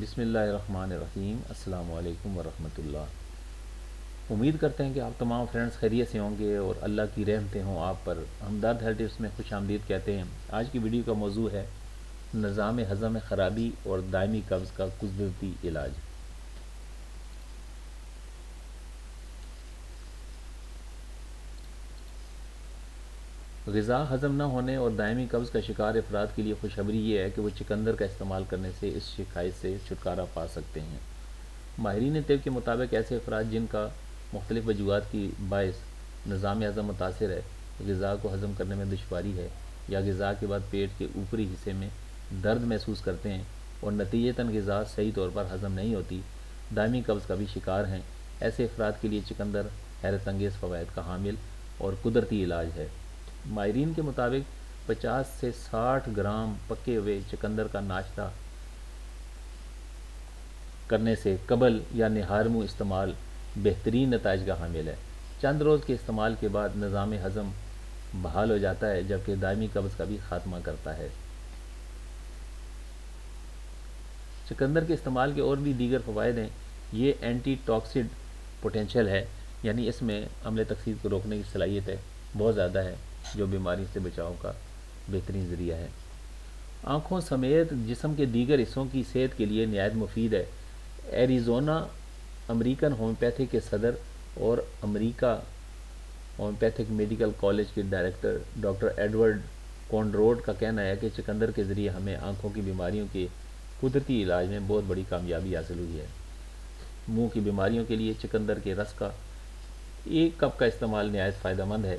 بسم اللہ الرحمن الرحیم۔ السلام علیکم ورحمۃ اللہ۔ امید کرتے ہیں کہ آپ تمام فرینڈز خیریت سے ہوں گے اور اللہ کی رحمتیں ہوں آپ پر۔ ہمدرد ہیلتھ ٹپس میں خوش آمدید کہتے ہیں۔ آج کی ویڈیو کا موضوع ہے نظام ہضم میں خرابی اور دائمی قبض کا قدرتی علاج۔ غذا ہضم نہ ہونے اور دائمی قبض کا شکار افراد کے لیے خوشخبری یہ ہے کہ وہ چقندر کا استعمال کرنے سے اس شکایت سے چھٹکارا پا سکتے ہیں۔ ماہرین طب کے مطابق ایسے افراد جن کا مختلف وجوہات کی باعث نظام ہضم متاثر ہے، غذا کو ہضم کرنے میں دشواری ہے، یا غذا کے بعد پیٹ کے اوپری حصے میں درد محسوس کرتے ہیں اور نتیجتاً غذا صحیح طور پر ہضم نہیں ہوتی، دائمی قبض کا بھی شکار ہیں، ایسے افراد کے لیے چقندر حیرت انگیز فوائد کا حامل اور قدرتی علاج ہے۔ ماہرین کے مطابق 50 سے 60 گرام پکے ہوئے چقندر کا ناشتہ کرنے سے قبل یا نہار منہ استعمال بہترین نتائج کا حامل ہے۔ چند روز کے استعمال کے بعد نظام ہضم بحال ہو جاتا ہے، جبکہ دائمی قبض کا بھی خاتمہ کرتا ہے۔ چقندر کے استعمال کے اور بھی دیگر فوائد ہیں۔ یہ اینٹی ٹاکسڈ پوٹینشیل ہے، یعنی اس میں عمل تکثیر کو روکنے کی صلاحیت ہے، بہت زیادہ ہے، جو بیماری سے بچاؤ کا بہترین ذریعہ ہے۔ آنکھوں سمیت جسم کے دیگر حصوں کی صحت کے لیے نہایت مفید ہے۔ ایریزونا امریکن ہومیوپیتھی کے صدر اور امریکہ ہومیوپیتھک میڈیکل کالج کے ڈائریکٹر ڈاکٹر ایڈورڈ کونڈروڈ کا کہنا ہے کہ چقندر کے ذریعے ہمیں آنکھوں کی بیماریوں کے قدرتی علاج میں بہت بڑی کامیابی حاصل ہوئی ہے۔ منہ کی بیماریوں کے لیے چقندر کے رس کا 1 کپ کا استعمال نہایت فائدہ مند ہے۔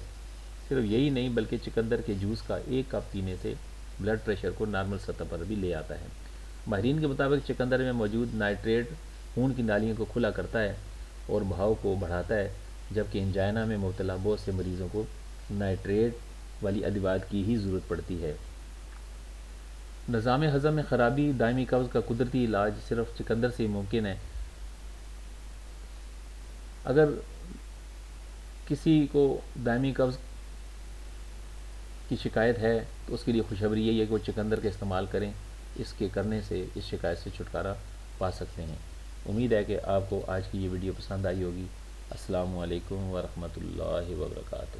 صرف یہی نہیں بلکہ چقندر کے جوس کا 1 کپ پینے سے بلڈ پریشر کو نارمل سطح پر بھی لے آتا ہے۔ ماہرین کے مطابق چقندر میں موجود نائٹریٹ خون کی نالیوں کو کھلا کرتا ہے اور بہاؤ کو بڑھاتا ہے، جبکہ انجائنا میں مبتلا بہت سے مریضوں کو نائٹریٹ والی ادویات کی ہی ضرورت پڑتی ہے۔ نظام ہضم میں خرابی، دائمی قبض کا قدرتی علاج صرف چقندر سے ہی ممکن ہے۔ اگر کسی کو دائمی قبض کی شکایت ہے تو اس کے لیے خوشخبری یہی ہے کہ وہ چقندر کا استعمال کریں، اس کے کرنے سے اس شکایت سے چھٹکارا پا سکتے ہیں۔ امید ہے کہ آپ کو آج کی یہ ویڈیو پسند آئی ہوگی۔ السلام علیکم ورحمۃ اللہ وبرکاتہ۔